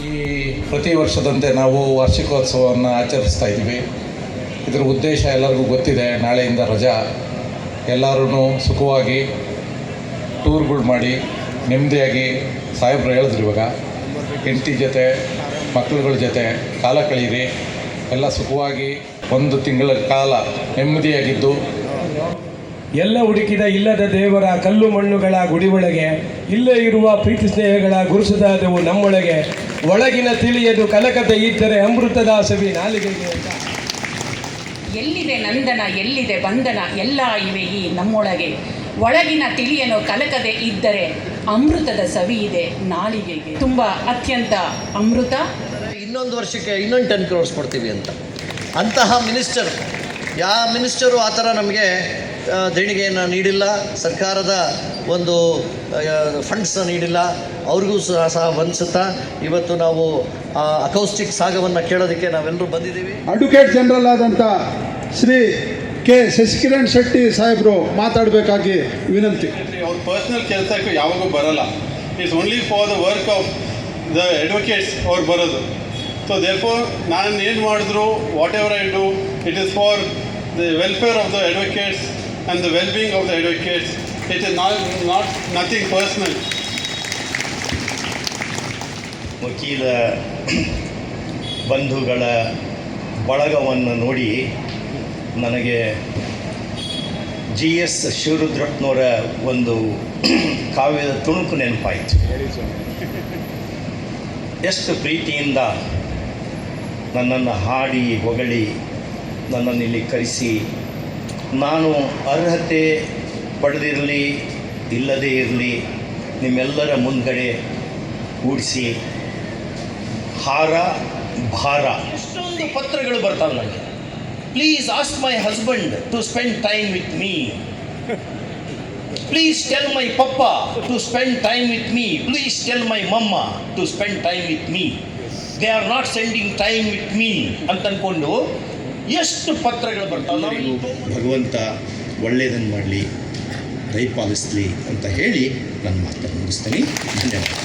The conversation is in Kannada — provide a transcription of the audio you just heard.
ಈ ಪ್ರತಿ ವರ್ಷದಂತೆ ನಾವು ವಾರ್ಷಿಕೋತ್ಸವವನ್ನು ಆಚರಿಸ್ತಾ ಇದ್ದೀವಿ. ಇದರ ಉದ್ದೇಶ ಎಲ್ಲರಿಗೂ ಗೊತ್ತಿದೆ. ನಾಳೆಯಿಂದ ರಜಾ, ಎಲ್ಲರೂ ಸುಖವಾಗಿ ಟೂರ್ಗಳು ಮಾಡಿ ನೆಮ್ಮದಿಯಾಗಿ ಸಾಹೇಬರು ಹೇಳಿದ್ರು ಇವಾಗ ಹೆಂಡತಿ ಜೊತೆ ಮಕ್ಕಳುಗಳ ಜೊತೆ ಕಾಲ ಕಳೀರಿ, ಎಲ್ಲ ಸುಖವಾಗಿ ಒಂದು ತಿಂಗಳ ಕಾಲ ನೆಮ್ಮದಿಯಾಗಿದ್ದು. ಎಲ್ಲ ಹುಡುಕಿದ ಇಲ್ಲದ ದೇವರ ಕಲ್ಲು ಮಣ್ಣುಗಳ ಗುಡಿ ಒಳಗೆ ಇಲ್ಲೇ ಇರುವ ಪ್ರೀತಿ ಸ್ನೇಹಗಳ ಗುರುಸುದಾದವು ನಮ್ಮೊಳಗೆ, ಒಳಗಿನ ತಿಳಿಯದು ಕಲಕತೆ ಇದ್ದರೆ ಅಮೃತದ ಸವಿ ನಾಲಿಗೆಗೆ. ಎಲ್ಲಿದೆ ನಂದನ ಎಲ್ಲಿದೆ ಬಂಧನ ಎಲ್ಲ ಇವೆ ಈ ನಮ್ಮೊಳಗೆ, ಒಳಗಿನ ತಿಳಿಯನು ಕಲಕದೆ ಇದ್ದರೆ ಅಮೃತದ ಸವಿ ಇದೆ ನಾಲಿಗೆಗೆ. ತುಂಬ ಅತ್ಯಂತ ಅಮೃತ. ಇನ್ನೊಂದು ವರ್ಷಕ್ಕೆ ಇನ್ನೊಂದು 10 crores ಕೊಡ್ತೀವಿ ಅಂತಹ ಮಿನಿಸ್ಟರ್ ಯಾವ ಮಿನಿಸ್ಟರು ಆ ಥರ ನಮಗೆ ದೇಣಿಗೆಯನ್ನು ನೀಡಿಲ್ಲ, ಸರ್ಕಾರದ ಒಂದು ಫಂಡ್ಸ್ನ ನೀಡಿಲ್ಲ. ಅವ್ರಿಗೂ ಸಹ ವಂದಿಸುತ್ತಾ ಇವತ್ತು ನಾವು ಅಕೌಸ್ಟಿಕ್ ಸಾಗವನ್ನು ಕೇಳೋದಕ್ಕೆ ನಾವೆಲ್ಲರೂ ಬಂದಿದ್ದೀವಿ. ಅಡ್ವೊಕೇಟ್ ಜನರಲ್ ಆದಂಥ ಶ್ರೀ ಕೆ ಶಶಿಕಿರಣ್ ಶೆಟ್ಟಿ ಸಾಹೇಬರು ಮಾತಾಡಬೇಕಾಗಿ ವಿನಂತಿ. ಅವ್ರ ಪರ್ಸ್ನಲ್ ಕೆಲಸಕ್ಕೆ ಯಾವಾಗೂ ಬರಲ್ಲ. It's only for the work of the advocates ಅವ್ರು ಬರೋದು. ಸೊ ದೇರ್ಫೋರ್ ನಾನು ಏನು ಮಾಡಿದ್ರು, what ever I do, it is for the welfare of the advocates and the wellbeing of the advocates. It is not nothing personal. ವಕೀಲ ಬಂಧುಗಳ ಬಳಗವನ್ನು ನೋಡಿ ನನಗೆ GS ಶಿವರುದ್ರಪ್ಪನವರ ಒಂದು ಕಾವ್ಯದ ತುಣುಕು ನೆನಪಾಯಿತು. ಎಷ್ಟು ಪ್ರೀತಿಯಿಂದ ನನ್ನನ್ನು ಹಾಡಿ ಹೊಗಳಿ ನನ್ನನ್ನು ಇಲ್ಲಿ ಕರೆಸಿ, ನಾನು ಅರ್ಹತೆ ಪಡೆದಿರಲಿ ಇಲ್ಲದೇ ಇರಲಿ ನಿಮ್ಮೆಲ್ಲರ ಮುಂದ್ಗಡೆ ಕೂಡಿಸಿ ಹಾರ ಭಾರ ಇಷ್ಟೊಂದು ಪತ್ರಗಳು ಬರ್ತಾವೆ ನನಗೆ. Please ask my husband to spend time with me. Please tell my papa to spend time with me. Please tell my mama to spend time with me. They are not sending time with me ಅಂತ ಅಂದ್ಕೊಂಡು ಎಷ್ಟು ಪತ್ರಗಳು ಬರ್ತಾವೆ. ಭಗವಂತ ಒಳ್ಳೆಯದನ್ನು ಮಾಡಲಿ, ದಯಪಾಲಿಸಲಿ ಅಂತ ಹೇಳಿ ನನ್ನ ಮಾತನ್ನು ಮುಗಿಸ್ತೀನಿ. ಧನ್ಯವಾದ.